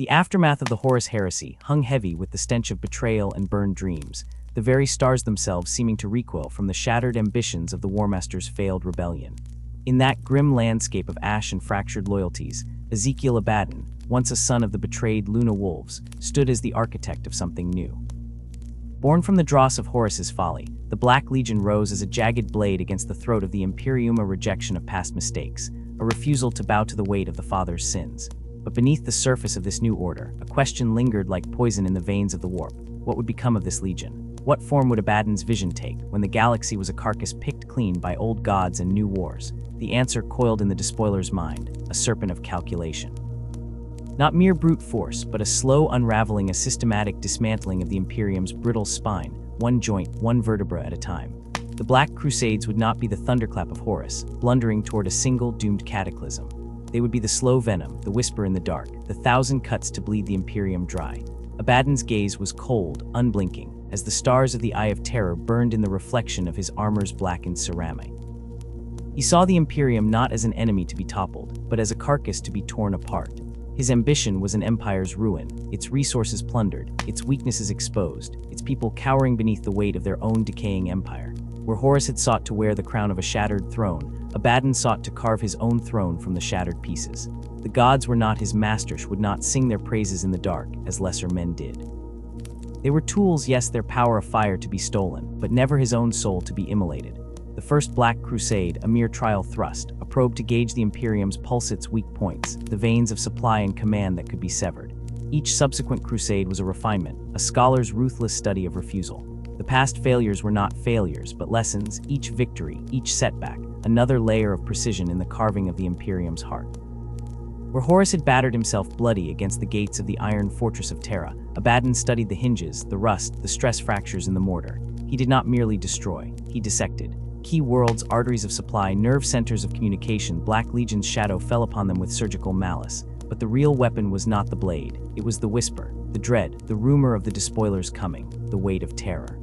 The aftermath of the Horus Heresy hung heavy with the stench of betrayal and burned dreams, the very stars themselves seeming to recoil from the shattered ambitions of the Warmaster's failed rebellion. In that grim landscape of ash and fractured loyalties, Ezekyle Abaddon, once a son of the betrayed Luna Wolves, stood as the architect of something new. Born from the dross of Horus's folly, the Black Legion rose as a jagged blade against the throat of the Imperium, a rejection of past mistakes, a refusal to bow to the weight of the Father's sins. But beneath the surface of this new order, a question lingered like poison in the veins of the warp. What would become of this legion? What form would Abaddon's vision take when the galaxy was a carcass picked clean by old gods and new wars? The answer coiled in the despoiler's mind, a serpent of calculation. Not mere brute force, but a slow unraveling, a systematic dismantling of the Imperium's brittle spine, one joint, one vertebra at a time. The Black Crusades would not be the thunderclap of Horus, blundering toward a single doomed cataclysm. They would be the slow venom, the whisper in the dark, the thousand cuts to bleed the Imperium dry. Abaddon's gaze was cold, unblinking, as the stars of the Eye of Terror burned in the reflection of his armor's blackened ceramic. He saw the Imperium not as an enemy to be toppled, but as a carcass to be torn apart. His ambition was an empire's ruin, its resources plundered, its weaknesses exposed, its people cowering beneath the weight of their own decaying empire. Where Horus had sought to wear the crown of a shattered throne, Abaddon sought to carve his own throne from the shattered pieces. The gods were not his masters, would not sing their praises in the dark, as lesser men did. They were tools, yes, their power of fire to be stolen, but never his own soul to be immolated. The first Black Crusade, a mere trial thrust, a probe to gauge the Imperium's pulse, its weak points, the veins of supply and command that could be severed. Each subsequent crusade was a refinement, a scholar's ruthless study of refusal. The past failures were not failures, but lessons, each victory, each setback, another layer of precision in the carving of the Imperium's heart. Where Horus had battered himself bloody against the gates of the iron fortress of Terra, Abaddon studied the hinges, the rust, the stress fractures in the mortar. He did not merely destroy, he dissected. Key worlds, arteries of supply, nerve centers of communication, Black Legion's shadow fell upon them with surgical malice. But the real weapon was not the blade, it was the whisper, the dread, the rumor of the despoiler's coming, the weight of terror.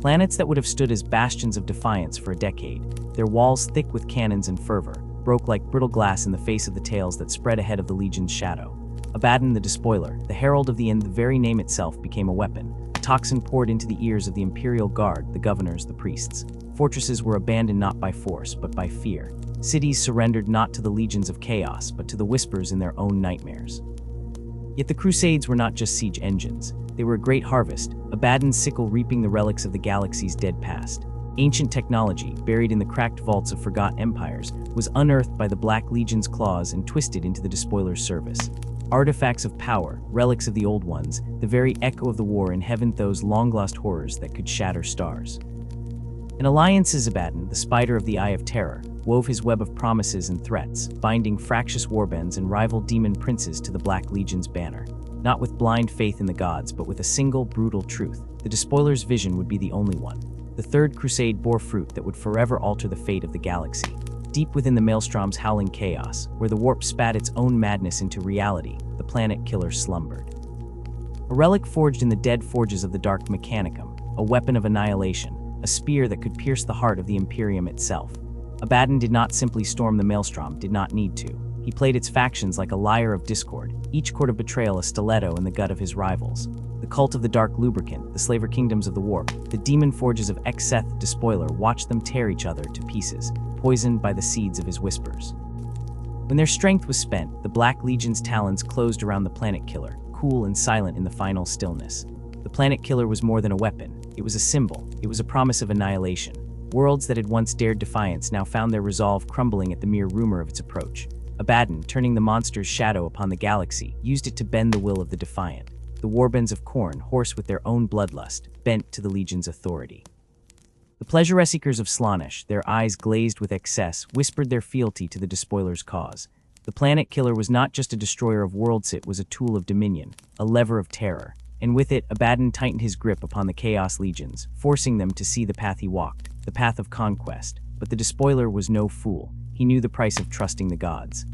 Planets that would have stood as bastions of defiance for a decade, their walls thick with cannons and fervor, broke like brittle glass in the face of the tales that spread ahead of the Legion's shadow. Abaddon the Despoiler, the herald of the end, the very name itself became a weapon, a toxin poured into the ears of the Imperial Guard, the governors, the priests. Fortresses were abandoned not by force, but by fear. Cities surrendered not to the legions of chaos, but to the whispers in their own nightmares. Yet the Crusades were not just siege engines. They were a great harvest, Abaddon's sickle reaping the relics of the galaxy's dead past. Ancient technology, buried in the cracked vaults of forgotten empires, was unearthed by the Black Legion's claws and twisted into the Despoiler's service. Artifacts of power, relics of the old ones, the very echo of the war in heaven, those long-lost horrors that could shatter stars. An alliance, Abaddon, the spider of the Eye of Terror, wove his web of promises and threats, binding fractious warbands and rival demon princes to the Black Legion's banner. Not with blind faith in the gods, but with a single, brutal truth. The Despoiler's vision would be the only one. The Third Crusade bore fruit that would forever alter the fate of the galaxy. Deep within the Maelstrom's howling chaos, where the warp spat its own madness into reality, the planet killer slumbered. A relic forged in the dead forges of the Dark Mechanicum, a weapon of annihilation, a spear that could pierce the heart of the Imperium itself. Abaddon did not simply storm the Maelstrom, did not need to. He played its factions like a lyre of discord, each chord of betrayal a stiletto in the gut of his rivals. The cult of the Dark Lubricant, the slaver kingdoms of the warp, the demon forges of Exeth Despoiler watched them tear each other to pieces, poisoned by the seeds of his whispers. When their strength was spent, the Black Legion's talons closed around the planet killer, cool and silent in the final stillness. The planet killer was more than a weapon. It was a symbol. It was a promise of annihilation. Worlds that had once dared defiance now found their resolve crumbling at the mere rumor of its approach. Abaddon, turning the monster's shadow upon the galaxy, used it to bend the will of the defiant. The warbands of Khorne, hoarse with their own bloodlust, bent to the Legion's authority. The pleasure-seekers of Slaanesh, their eyes glazed with excess, whispered their fealty to the Despoiler's cause. The planet killer was not just a destroyer of worlds, it was a tool of dominion, a lever of terror. And with it, Abaddon tightened his grip upon the Chaos Legions, forcing them to see the path he walked, the path of conquest. But the Despoiler was no fool. He knew the price of trusting the gods.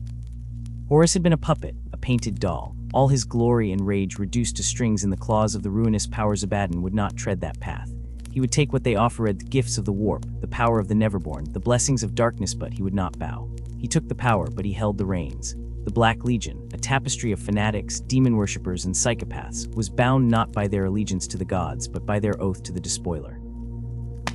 Horus had been a puppet, a painted doll. All his glory and rage reduced to strings in the claws of the ruinous powers. Abaddon would not tread that path. He would take what they offered, the gifts of the warp, the power of the Neverborn, the blessings of darkness, but he would not bow. He took the power, but he held the reins. The Black Legion, a tapestry of fanatics, demon worshippers, and psychopaths, was bound not by their allegiance to the gods, but by their oath to the Despoiler.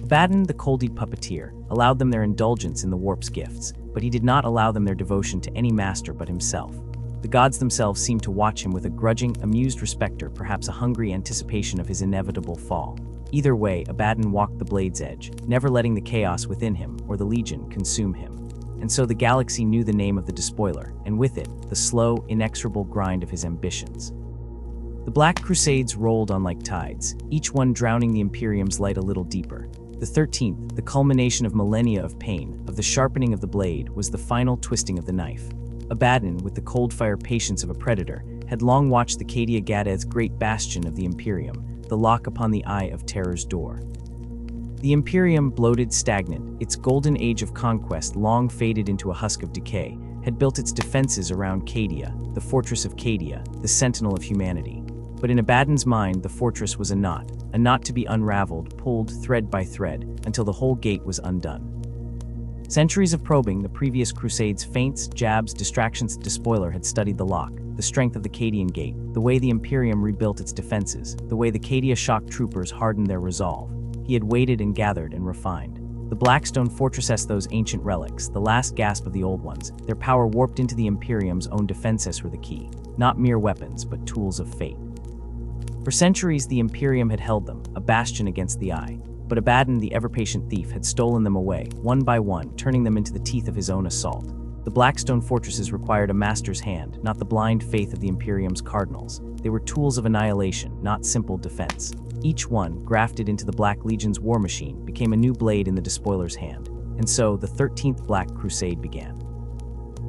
Abaddon, the cold-eyed puppeteer, allowed them their indulgence in the warp's gifts, but he did not allow them their devotion to any master but himself. The gods themselves seemed to watch him with a grudging, amused respect, or perhaps a hungry anticipation of his inevitable fall. Either way, Abaddon walked the blade's edge, never letting the chaos within him, or the Legion, consume him. And so the galaxy knew the name of the Despoiler, and with it, the slow, inexorable grind of his ambitions. The Black Crusades rolled on like tides, each one drowning the Imperium's light a little deeper. The 13th, the culmination of millennia of pain, of the sharpening of the blade, was the final twisting of the knife. Abaddon, with the cold-fire patience of a predator, had long watched the Cadia Gate's great bastion of the Imperium, the lock upon the Eye of Terror's door. The Imperium, bloated, stagnant, its golden age of conquest long faded into a husk of decay, had built its defenses around Cadia, the fortress of Cadia, the sentinel of humanity. But in Abaddon's mind, the fortress was a knot to be unraveled, pulled thread by thread, until the whole gate was undone. Centuries of probing, the previous crusades' feints, jabs, distractions, Despoiler had studied the lock, the strength of the Cadian Gate, the way the Imperium rebuilt its defenses, the way the Cadia shock troopers hardened their resolve. He had waited and gathered and refined. The Blackstone fortresses, those ancient relics, the last gasp of the old ones, their power warped into the Imperium's own defenses were the key, not mere weapons, but tools of fate. For centuries, the Imperium had held them, a bastion against the Eye. But Abaddon, the ever-patient thief, had stolen them away, one by one, turning them into the teeth of his own assault. The Blackstone fortresses required a master's hand, not the blind faith of the Imperium's cardinals. They were tools of annihilation, not simple defense. Each one, grafted into the Black Legion's war machine, became a new blade in the Despoiler's hand. And so, the 13th Black Crusade began.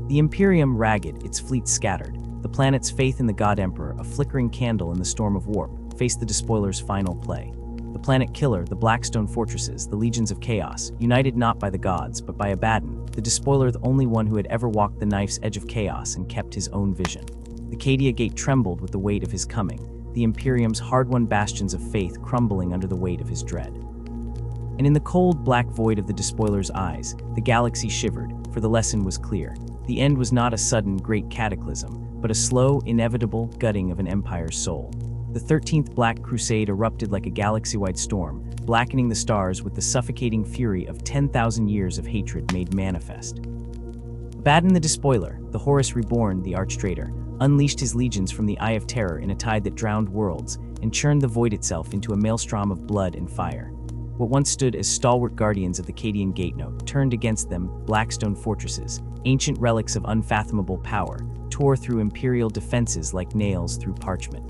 The Imperium, ragged, its fleet scattered, the planet's faith in the God Emperor, a flickering candle in the storm of warp, faced the Despoiler's final play. The planet killer, the Blackstone fortresses, the legions of chaos, united not by the gods, but by Abaddon, the Despoiler, the only one who had ever walked the knife's edge of chaos and kept his own vision. The Cadia Gate trembled with the weight of his coming, the Imperium's hard-won bastions of faith crumbling under the weight of his dread. And in the cold, black void of the Despoiler's eyes, the galaxy shivered, for the lesson was clear. The end was not a sudden, great cataclysm, but a slow, inevitable gutting of an empire's soul. The 13th Black Crusade erupted like a galaxy-wide storm, blackening the stars with the suffocating fury of 10,000 years of hatred made manifest. Abaddon the Despoiler, the Horus reborn, the arch-traitor, unleashed his legions from the Eye of Terror in a tide that drowned worlds and churned the void itself into a maelstrom of blood and fire. What once stood as stalwart guardians of the Cadian Gate turned against them, Blackstone fortresses, ancient relics of unfathomable power, tore through imperial defenses like nails through parchment.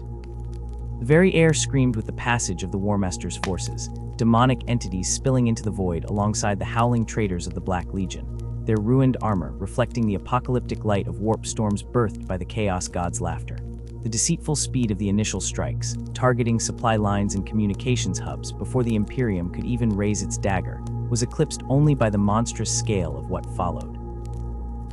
The very air screamed with the passage of the Warmaster's forces, demonic entities spilling into the void alongside the howling traitors of the Black Legion, their ruined armor reflecting the apocalyptic light of warp storms birthed by the Chaos God's laughter. The deceitful speed of the initial strikes, targeting supply lines and communications hubs before the Imperium could even raise its dagger, was eclipsed only by the monstrous scale of what followed.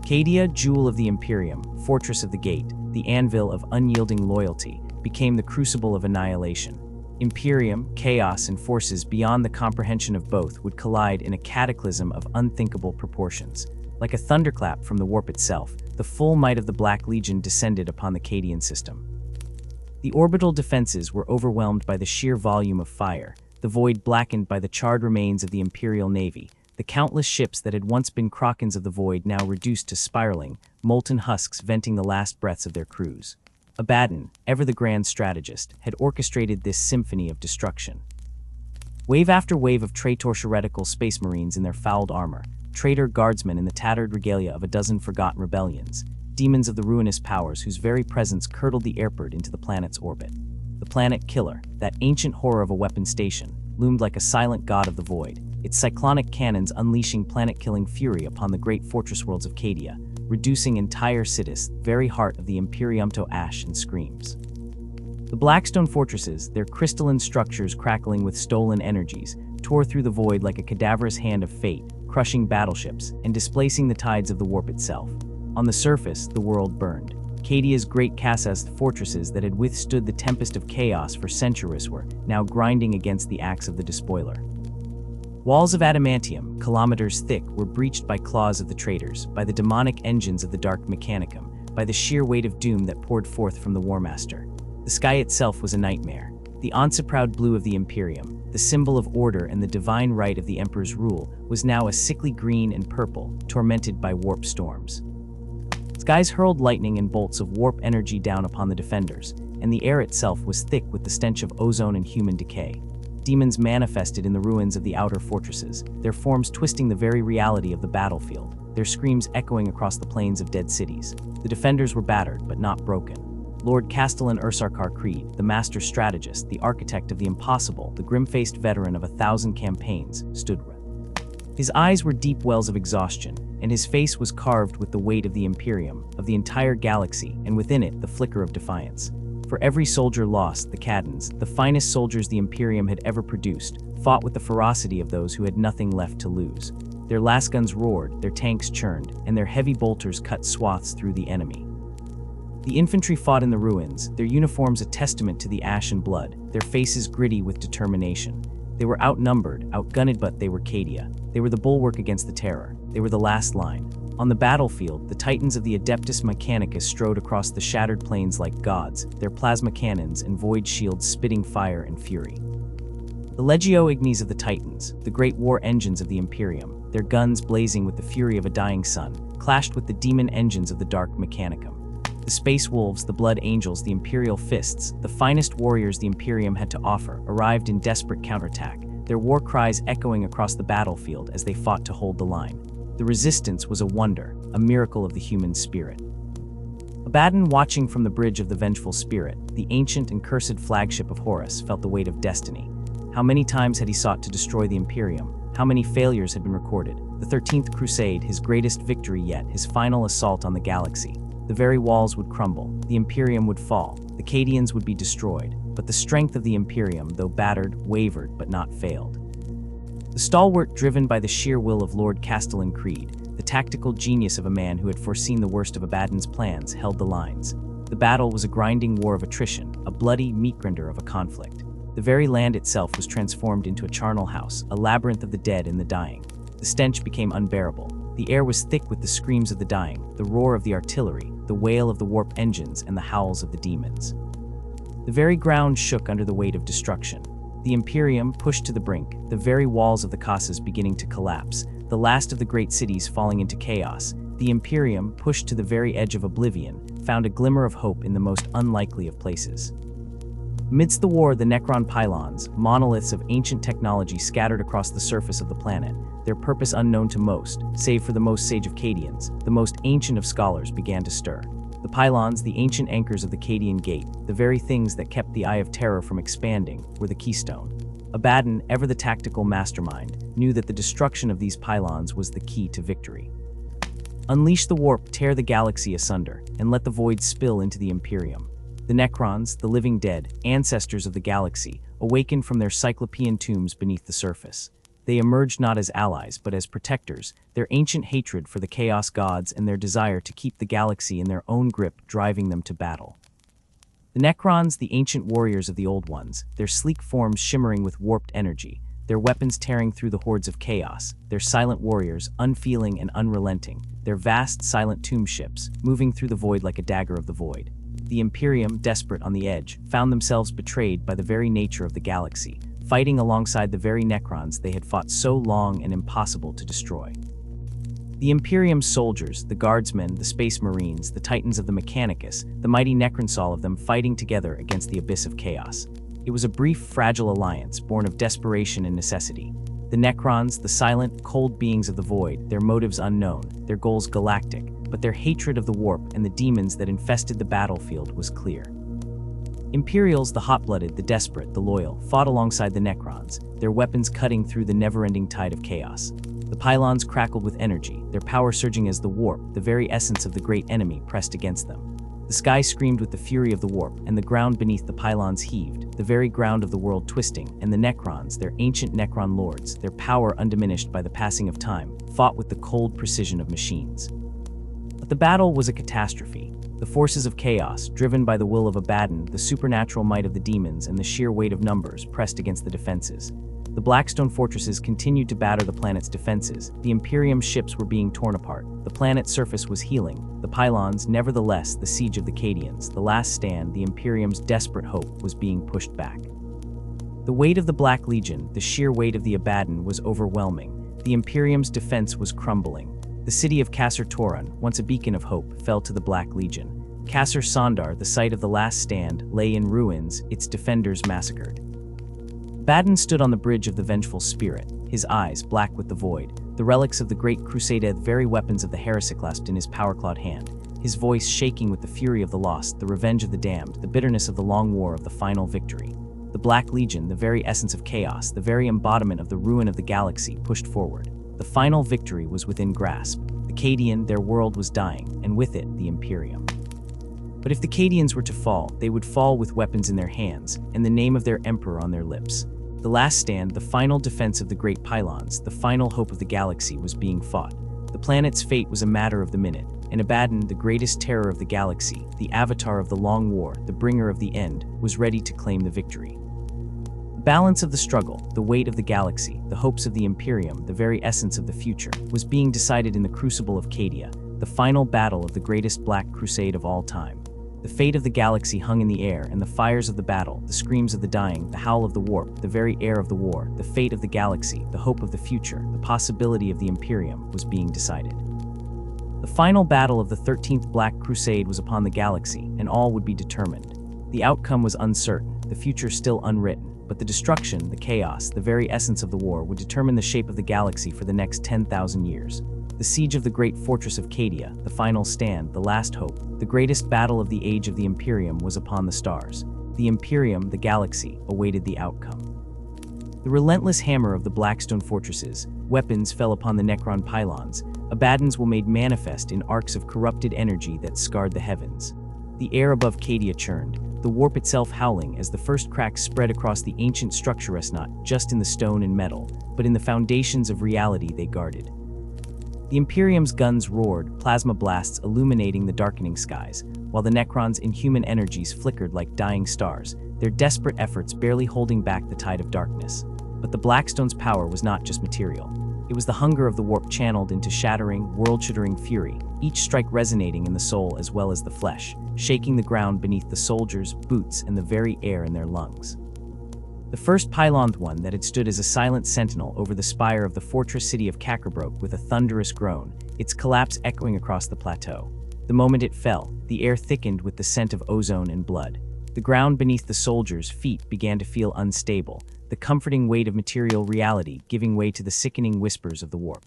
Cadia, jewel of the Imperium, fortress of the Gate, the anvil of unyielding loyalty, became the crucible of annihilation. Imperium, chaos, and forces beyond the comprehension of both would collide in a cataclysm of unthinkable proportions. Like a thunderclap from the warp itself, the full might of the Black Legion descended upon the Cadian system. The orbital defenses were overwhelmed by the sheer volume of fire, the void blackened by the charred remains of the Imperial Navy, the countless ships that had once been Krakens of the void now reduced to spiraling, molten husks venting the last breaths of their crews. Abaddon, ever the grand strategist, had orchestrated this symphony of destruction. Wave after wave of traitor heretical space marines in their fouled armor, traitor guardsmen in the tattered regalia of a dozen forgotten rebellions, demons of the ruinous powers whose very presence curdled the airport into the planet's orbit. The planet killer, that ancient horror of a weapon station, loomed like a silent god of the void, its cyclonic cannons unleashing planet-killing fury upon the great fortress worlds of Cadia, reducing entire cities, very heart of the Imperium to ash and screams. The Blackstone fortresses, their crystalline structures crackling with stolen energies, tore through the void like a cadaverous hand of fate, crushing battleships and displacing the tides of the warp itself. On the surface, the world burned. Cadia's great Cass's fortresses that had withstood the tempest of chaos for centuries were now grinding against the axe of the Despoiler. Walls of adamantium, kilometers thick, were breached by claws of the traitors, by the demonic engines of the Dark Mechanicum, by the sheer weight of doom that poured forth from the Warmaster. The sky itself was a nightmare. The once-proud blue of the Imperium, the symbol of order and the divine right of the Emperor's rule, was now a sickly green and purple, tormented by warp storms. Skies hurled lightning and bolts of warp energy down upon the defenders, and the air itself was thick with the stench of ozone and human decay. Demons manifested in the ruins of the outer fortresses, their forms twisting the very reality of the battlefield, their screams echoing across the plains of dead cities. The defenders were battered, but not broken. Lord Castellan Ursarkar Creed, the master strategist, the architect of the impossible, the grim-faced veteran of 1,000 campaigns, stould. His eyes were deep wells of exhaustion, and his face was carved with the weight of the Imperium, of the entire galaxy, and within it the flicker of defiance. For every soldier lost, the Cadians, the finest soldiers the Imperium had ever produced, fought with the ferocity of those who had nothing left to lose. Their lasguns roared, their tanks churned, and their heavy bolters cut swaths through the enemy. The infantry fought in the ruins, their uniforms a testament to the ash and blood, their faces gritty with determination. They were outnumbered, outgunned, but they were Cadia. They were the bulwark against the terror. They were the last line. On the battlefield, the titans of the Adeptus Mechanicus strode across the shattered plains like gods, their plasma cannons and void shields spitting fire and fury. The Legio Ignis of the Titans, the great war engines of the Imperium, their guns blazing with the fury of a dying sun, clashed with the demon engines of the Dark Mechanicum. The Space Wolves, the Blood Angels, the Imperial Fists, the finest warriors the Imperium had to offer, arrived in desperate counterattack, their war cries echoing across the battlefield as they fought to hold the line. The resistance was a wonder, a miracle of the human spirit. Abaddon, watching from the bridge of the Vengeful Spirit, the ancient and cursed flagship of Horus, felt the weight of destiny. How many times had he sought to destroy the Imperium? How many failures had been recorded? The 13th Crusade, his greatest victory yet, his final assault on the galaxy. The very walls would crumble, the Imperium would fall, the Cadians would be destroyed, but the strength of the Imperium, though battered, wavered but not failed. The stalwart, driven by the sheer will of Lord Castellan Creed, the tactical genius of a man who had foreseen the worst of Abaddon's plans, held the lines. The battle was a grinding war of attrition, a bloody meat-grinder of a conflict. The very land itself was transformed into a charnel house, a labyrinth of the dead and the dying. The stench became unbearable. The air was thick with the screams of the dying, the roar of the artillery, the wail of the warp engines, and the howls of the demons. The very ground shook under the weight of destruction. The Imperium pushed to the brink, the very walls of the casas beginning to collapse, the last of the great cities falling into chaos. The Imperium, pushed to the very edge of oblivion, found a glimmer of hope in the most unlikely of places. Amidst the war, the Necron pylons, monoliths of ancient technology scattered across the surface of the planet, their purpose unknown to most, save for the most sage of Cadians, the most ancient of scholars, began to stir. The pylons, the ancient anchors of the Cadian Gate, the very things that kept the Eye of Terror from expanding, were the keystone. Abaddon, ever the tactical mastermind, knew that the destruction of these pylons was the key to victory. Unleash the warp, tear the galaxy asunder, and let the void spill into the Imperium. The Necrons, the living dead, ancestors of the galaxy, awakened from their cyclopean tombs beneath the surface. They emerged not as allies, but as protectors, their ancient hatred for the Chaos Gods and their desire to keep the galaxy in their own grip driving them to battle. The Necrons, the ancient warriors of the Old Ones, their sleek forms shimmering with warped energy, their weapons tearing through the hordes of chaos, their silent warriors, unfeeling and unrelenting, their vast, silent tomb ships, moving through the void like a dagger of the void. The Imperium, desperate on the edge, found themselves betrayed by the very nature of the galaxy, fighting alongside the very Necrons they had fought so long and impossible to destroy. The Imperium's soldiers, the guardsmen, the space marines, the titans of the Mechanicus, the mighty Necronsol of them fighting together against the abyss of chaos. It was a brief, fragile alliance born of desperation and necessity. The Necrons, the silent, cold beings of the void, their motives unknown, their goals galactic, but their hatred of the warp and the demons that infested the battlefield was clear. Imperials, the hot-blooded, the desperate, the loyal, fought alongside the Necrons, their weapons cutting through the never-ending tide of chaos. The pylons crackled with energy, their power surging as the warp, the very essence of the great enemy, pressed against them. The sky screamed with the fury of the warp, and the ground beneath the pylons heaved, the very ground of the world twisting, and the Necrons, their ancient Necron lords, their power undiminished by the passing of time, fought with the cold precision of machines. But the battle was a catastrophe. The forces of chaos, driven by the will of Abaddon, the supernatural might of the demons, and the sheer weight of numbers, pressed against the defenses. The Blackstone fortresses continued to batter the planet's defenses. The Imperium's ships were being torn apart. The planet's surface was healing. The pylons, nevertheless, the siege of the Cadians, the last stand, the Imperium's desperate hope, was being pushed back. The weight of the Black Legion, the sheer weight of the Abaddon, was overwhelming. The Imperium's defense was crumbling. The city of Kasr Toran, once a beacon of hope, fell to the Black Legion. Kasr Sondar, the site of the last stand, lay in ruins, its defenders massacred. Abaddon stood on the bridge of the vengeful spirit, his eyes black with the void, the relics of the Great Crusade, the very weapons of the Heresy clasped in his power-clawed hand, his voice shaking with the fury of the lost, the revenge of the damned, the bitterness of the long war of the final victory. The Black Legion, the very essence of chaos, the very embodiment of the ruin of the galaxy, pushed forward. The final victory was within grasp. The Cadian, their world was dying, and with it, the Imperium. But if the Cadians were to fall, they would fall with weapons in their hands, and the name of their emperor on their lips. The last stand, the final defense of the great pylons, the final hope of the galaxy, was being fought. The planet's fate was a matter of the minute, and Abaddon, the greatest terror of the galaxy, the avatar of the long war, the bringer of the end, was ready to claim the victory. The balance of the struggle, the weight of the galaxy, the hopes of the Imperium, the very essence of the future, was being decided in the crucible of Cadia, the final battle of the greatest Black Crusade of all time. The fate of the galaxy hung in the air, and the fires of the battle, the screams of the dying, the howl of the warp, the very air of the war, the fate of the galaxy, the hope of the future, the possibility of the Imperium, was being decided. The final battle of the 13th Black Crusade was upon the galaxy, and all would be determined. The outcome was uncertain, the future still unwritten, but the destruction, the chaos, the very essence of the war would determine the shape of the galaxy for the next 10,000 years. The siege of the great fortress of Cadia, the final stand, the last hope, the greatest battle of the age of the Imperium, was upon the stars. The Imperium, the galaxy, awaited the outcome. The relentless hammer of the Blackstone fortresses, weapons fell upon the Necron pylons. Abaddons were made manifest in arcs of corrupted energy that scarred the heavens. The air above Cadia churned, the warp itself howling as the first cracks spread across the ancient structure, not just in the stone and metal, but in the foundations of reality they guarded. The Imperium's guns roared, plasma blasts illuminating the darkening skies, while the Necrons' inhuman energies flickered like dying stars, their desperate efforts barely holding back the tide of darkness. But the Blackstone's power was not just material. It was the hunger of the warp channeled into shattering, world-shattering fury, each strike resonating in the soul as well as the flesh, shaking the ground beneath the soldiers' boots and the very air in their lungs. The first pylon, one that had stood as a silent sentinel over the spire of the fortress city of Kasr, broke with a thunderous groan, its collapse echoing across the plateau. The moment it fell, the air thickened with the scent of ozone and blood. The ground beneath the soldiers' feet began to feel unstable, the comforting weight of material reality giving way to the sickening whispers of the warp.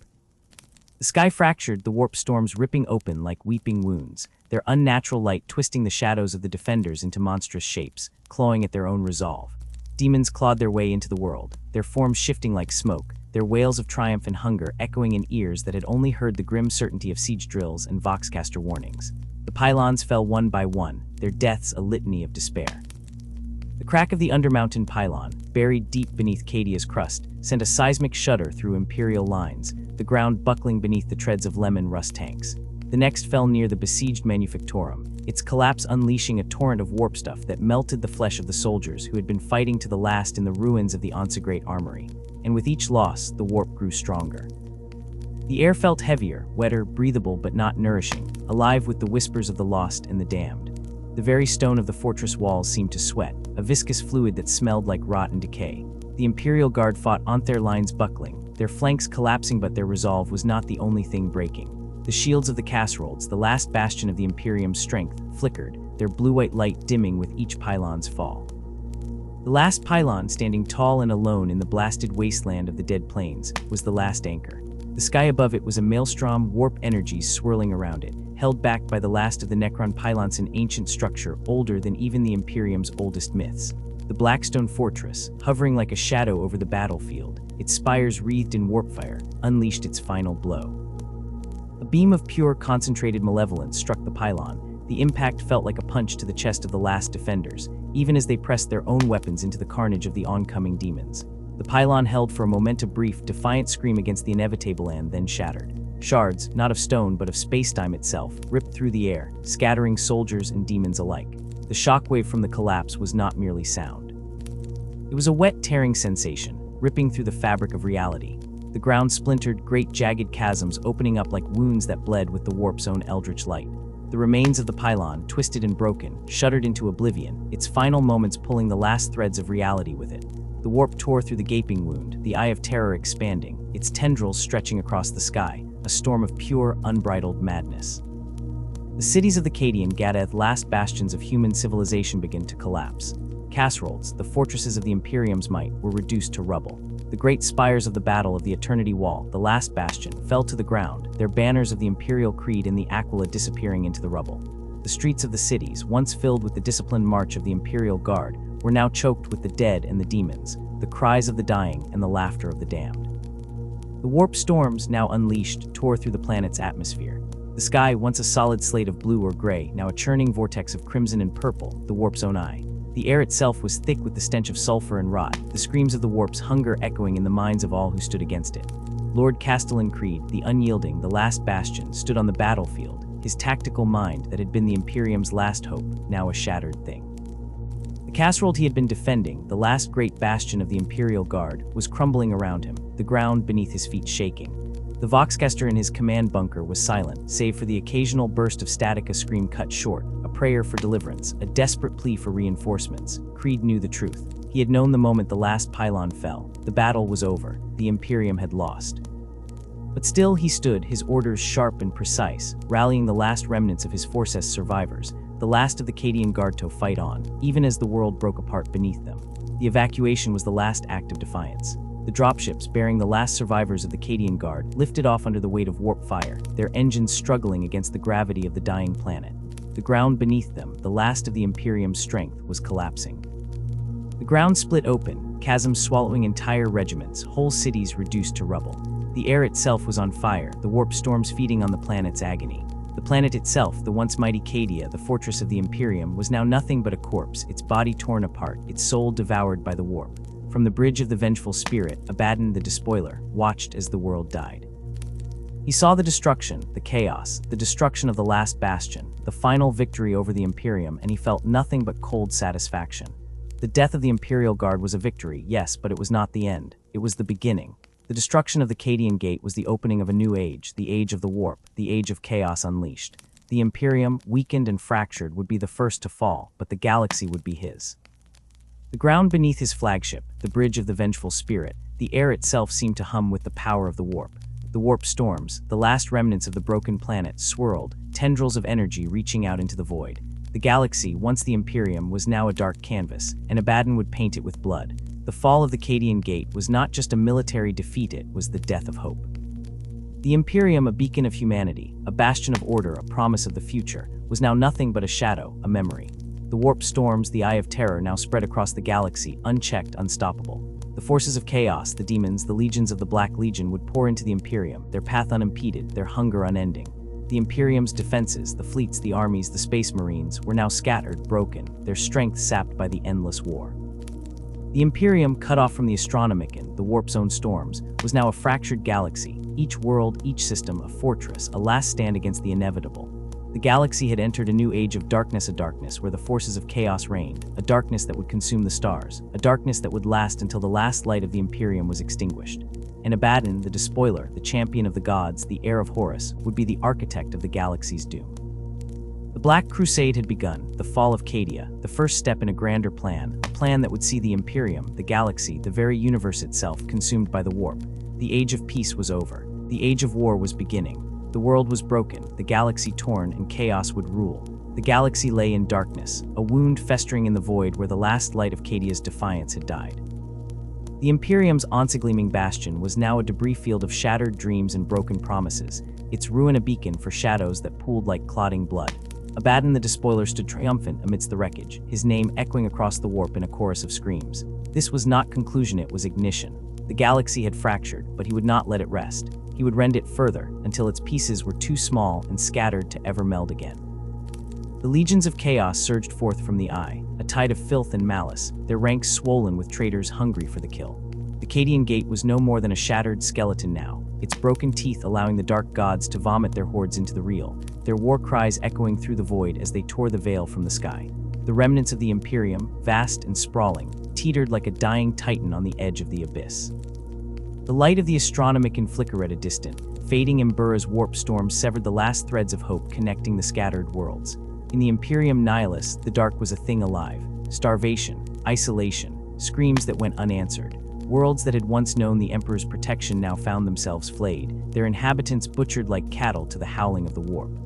The sky fractured, the warp storms ripping open like weeping wounds, their unnatural light twisting the shadows of the defenders into monstrous shapes, clawing at their own resolve. Demons clawed their way into the world, their forms shifting like smoke, their wails of triumph and hunger echoing in ears that had only heard the grim certainty of siege drills and voxcaster warnings. The pylons fell one by one, their deaths a litany of despair. The crack of the Undermountain pylon, buried deep beneath Cadia's crust, sent a seismic shudder through Imperial lines, the ground buckling beneath the treads of Lemon Rust tanks. The next fell near the besieged Manufactorum, its collapse unleashing a torrent of warp stuff that melted the flesh of the soldiers who had been fighting to the last in the ruins of the Great Armory. And with each loss, the warp grew stronger. The air felt heavier, wetter, breathable but not nourishing, alive with the whispers of the lost and the damned. The very stone of the fortress walls seemed to sweat, a viscous fluid that smelled like rot and decay. The Imperial Guard fought on, their lines buckling, their flanks collapsing, but their resolve was not the only thing breaking. The shields of the casserolds, the last bastion of the Imperium's strength, flickered, their blue-white light dimming with each pylon's fall. The last pylon, standing tall and alone in the blasted wasteland of the Dead Plains, was the last anchor. The sky above it was a maelstrom, warp energies swirling around it, held back by the last of the Necron pylons, an ancient structure older than even the Imperium's oldest myths. The Blackstone fortress, hovering like a shadow over the battlefield, its spires wreathed in warpfire, unleashed its final blow. A beam of pure, concentrated malevolence struck the pylon. The impact felt like a punch to the chest of the last defenders, even as they pressed their own weapons into the carnage of the oncoming demons. The pylon held for a moment, a brief, defiant scream against the inevitable, and then shattered. Shards, not of stone but of space-time itself, ripped through the air, scattering soldiers and demons alike. The shockwave from the collapse was not merely sound. It was a wet, tearing sensation, ripping through the fabric of reality. The ground splintered, great jagged chasms opening up like wounds that bled with the warp's own eldritch light. The remains of the pylon, twisted and broken, shuddered into oblivion, its final moments pulling the last threads of reality with it. The warp tore through the gaping wound, the eye of terror expanding, its tendrils stretching across the sky, a storm of pure, unbridled madness. The cities of the Cadian Gate, last bastions of human civilization, began to collapse. Casserolds, the fortresses of the Imperium's might, were reduced to rubble. The great spires of the Battle of the Eternity Wall, the last bastion, fell to the ground, their banners of the Imperial Creed in the Aquila disappearing into the rubble. The streets of the cities, once filled with the disciplined march of the Imperial Guard, were now choked with the dead and the demons, the cries of the dying and the laughter of the damned. The warp storms, now unleashed, tore through the planet's atmosphere. The sky, once a solid slate of blue or gray, now a churning vortex of crimson and purple, the warp's own eye. The air itself was thick with the stench of sulfur and rot, the screams of the warp's hunger echoing in the minds of all who stood against it. Lord Castellan Creed, the unyielding, the last bastion, stood on the battlefield, his tactical mind that had been the Imperium's last hope, now a shattered thing. The casserole he had been defending, the last great bastion of the Imperial Guard, was crumbling around him, the ground beneath his feet shaking. The Voxcaster in his command bunker was silent, save for the occasional burst of static, a scream cut short, a prayer for deliverance, a desperate plea for reinforcements. Creed knew the truth. He had known the moment the last pylon fell. The battle was over. The Imperium had lost. But still he stood, his orders sharp and precise, rallying the last remnants of his forces survivors, the last of the Cadian Guard to fight on, even as the world broke apart beneath them. The evacuation was the last act of defiance. The dropships, bearing the last survivors of the Cadian Guard, lifted off under the weight of warp fire, their engines struggling against the gravity of the dying planet. The ground beneath them, the last of the Imperium's strength, was collapsing. The ground split open, chasms swallowing entire regiments, whole cities reduced to rubble. The air itself was on fire, the warp storms feeding on the planet's agony. The planet itself, the once mighty Cadia, the fortress of the Imperium, was now nothing but a corpse, its body torn apart, its soul devoured by the warp. From the bridge of the vengeful spirit, Abaddon the Despoiler watched as the world died. He saw the destruction, the chaos, the destruction of the last bastion, the final victory over the Imperium, and he felt nothing but cold satisfaction. The death of the Imperial Guard was a victory, yes, but it was not the end. It was the beginning. The destruction of the Cadian Gate was the opening of a new age, the age of the warp, the age of chaos unleashed. The Imperium, weakened and fractured, would be the first to fall, but the galaxy would be his. The ground beneath his flagship, the bridge of the vengeful spirit, the air itself seemed to hum with the power of the warp. The warp storms, the last remnants of the broken planet, swirled, tendrils of energy reaching out into the void. The galaxy, once the Imperium, was now a dark canvas, and Abaddon would paint it with blood. The fall of the Cadian Gate was not just a military defeat, it was the death of hope. The Imperium, a beacon of humanity, a bastion of order, a promise of the future, was now nothing but a shadow, a memory. The warp storms, the eye of terror, now spread across the galaxy, unchecked, unstoppable. The forces of chaos, the demons, the legions of the Black Legion would pour into the Imperium, their path unimpeded, their hunger unending. The Imperium's defenses, the fleets, the armies, the space marines, were now scattered, broken, their strength sapped by the endless war. The Imperium, cut off from the Astronomicon, the warp's own storms, was now a fractured galaxy, each world, each system, a fortress, a last stand against the inevitable. The galaxy had entered a new age of darkness, a darkness where the forces of chaos reigned, a darkness that would consume the stars, a darkness that would last until the last light of the Imperium was extinguished. And Abaddon, the Despoiler, the champion of the gods, the heir of Horus, would be the architect of the galaxy's doom. The Black Crusade had begun, the fall of Cadia, the first step in a grander plan, a plan that would see the Imperium, the galaxy, the very universe itself, consumed by the warp. The age of peace was over. The age of war was beginning. The world was broken, the galaxy torn, and chaos would rule. The galaxy lay in darkness, a wound festering in the void where the last light of Cadia's defiance had died. The Imperium's once-gleaming bastion was now a debris field of shattered dreams and broken promises, its ruin a beacon for shadows that pooled like clotting blood. Abaddon the Despoiler stood triumphant amidst the wreckage, his name echoing across the warp in a chorus of screams. This was not conclusion, it was ignition. The galaxy had fractured, but he would not let it rest. He would rend it further, until its pieces were too small and scattered to ever meld again. The legions of chaos surged forth from the eye, a tide of filth and malice, their ranks swollen with traitors hungry for the kill. The Cadian Gate was no more than a shattered skeleton now, its broken teeth allowing the dark gods to vomit their hordes into the real, their war cries echoing through the void as they tore the veil from the sky. The remnants of the Imperium, vast and sprawling, teetered like a dying titan on the edge of the abyss. The light of the astronomic and flicker at a distant, fading Embera's warp storm severed the last threads of hope connecting the scattered worlds. In the Imperium Nihilus, the dark was a thing alive. Starvation, isolation, screams that went unanswered. Worlds that had once known the Emperor's protection now found themselves flayed, their inhabitants butchered like cattle to the howling of the warp.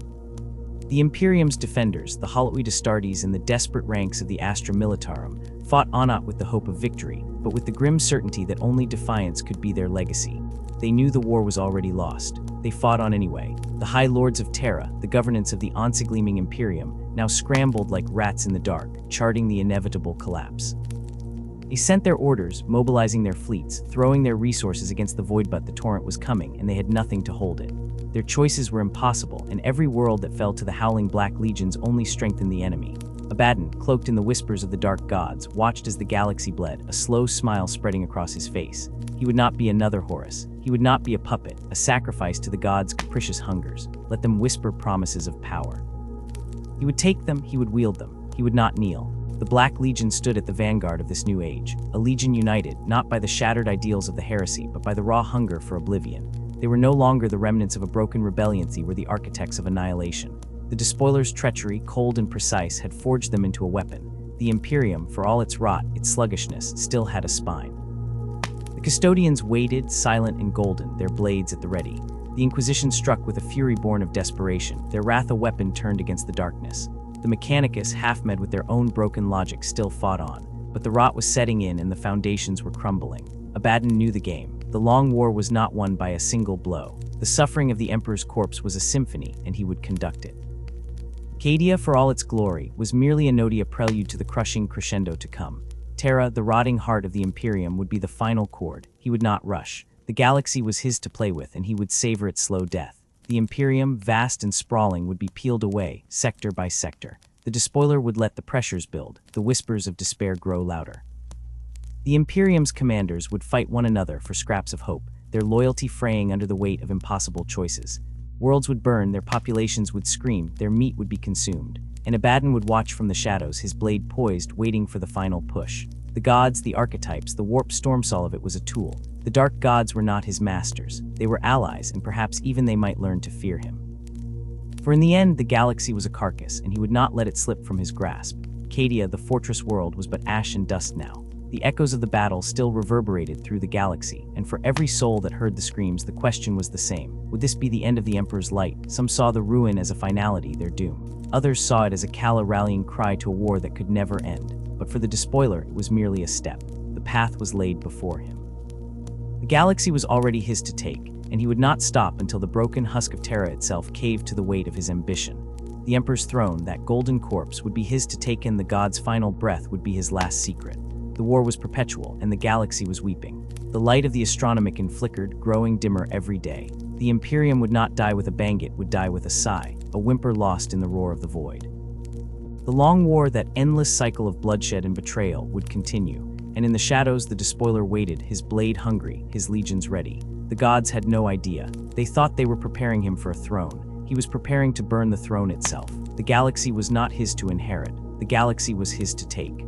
The Imperium's defenders, the Holoid Astartes and the desperate ranks of the Astra Militarum, fought on not with the hope of victory, but with the grim certainty that only defiance could be their legacy. They knew the war was already lost. They fought on anyway. The High Lords of Terra, the governance of the once-gleaming Imperium, now scrambled like rats in the dark, charting the inevitable collapse. They sent their orders, mobilizing their fleets, throwing their resources against the void, but the torrent was coming, and they had nothing to hold it. Their choices were impossible, and every world that fell to the howling black legions only strengthened the enemy. Abaddon, cloaked in the whispers of the dark gods, watched as the galaxy bled, a slow smile spreading across his face. He would not be another Horus. He would not be a puppet, a sacrifice to the gods' capricious hungers. Let them whisper promises of power. He would take them, he would wield them. He would not kneel. The Black Legion stood at the vanguard of this new age, a legion united, not by the shattered ideals of the heresy, but by the raw hunger for oblivion. They were no longer the remnants of a broken rebellion, they were the architects of annihilation. The Despoiler's treachery, cold and precise, had forged them into a weapon. The Imperium, for all its rot, its sluggishness, still had a spine. The Custodians waited, silent and golden, their blades at the ready. The Inquisition struck with a fury born of desperation, their wrath a weapon turned against the darkness. The Mechanicus, half-mad with their own broken logic, still fought on. But the rot was setting in and the foundations were crumbling. Abaddon knew the game. The long war was not won by a single blow. The suffering of the Emperor's corpse was a symphony, and he would conduct it. Cadia, for all its glory, was merely a note, a prelude to the crushing crescendo to come. Terra, the rotting heart of the Imperium, would be the final chord. He would not rush. The galaxy was his to play with, and he would savor its slow death. The Imperium, vast and sprawling, would be peeled away, sector by sector. The Despoiler would let the pressures build, the whispers of despair grow louder. The Imperium's commanders would fight one another for scraps of hope, their loyalty fraying under the weight of impossible choices. Worlds would burn, their populations would scream, their meat would be consumed. And Abaddon would watch from the shadows, his blade poised, waiting for the final push. The gods, the archetypes, the warp stormsaw of it was a tool. The dark gods were not his masters. They were allies, and perhaps even they might learn to fear him. For in the end, the galaxy was a carcass, and he would not let it slip from his grasp. Cadia, the fortress world, was but ash and dust now. The echoes of the battle still reverberated through the galaxy, and for every soul that heard the screams, the question was the same. Would this be the end of the Emperor's light? Some saw the ruin as a finality, their doom. Others saw it as a Kala rallying cry to a war that could never end. But for the Despoiler, it was merely a step. The path was laid before him. The galaxy was already his to take, and he would not stop until the broken husk of Terra itself caved to the weight of his ambition. The Emperor's throne, that golden corpse, would be his to take, and the god's final breath would be his last secret. The war was perpetual, and the galaxy was weeping. The light of the astronomicon flickered, growing dimmer every day. The Imperium would not die with a bang, it would die with a sigh, a whimper lost in the roar of the void. The long war, that endless cycle of bloodshed and betrayal, would continue, and in the shadows the Despoiler waited, his blade hungry, his legions ready. The gods had no idea. They thought they were preparing him for a throne. He was preparing to burn the throne itself. The galaxy was not his to inherit. The galaxy was his to take.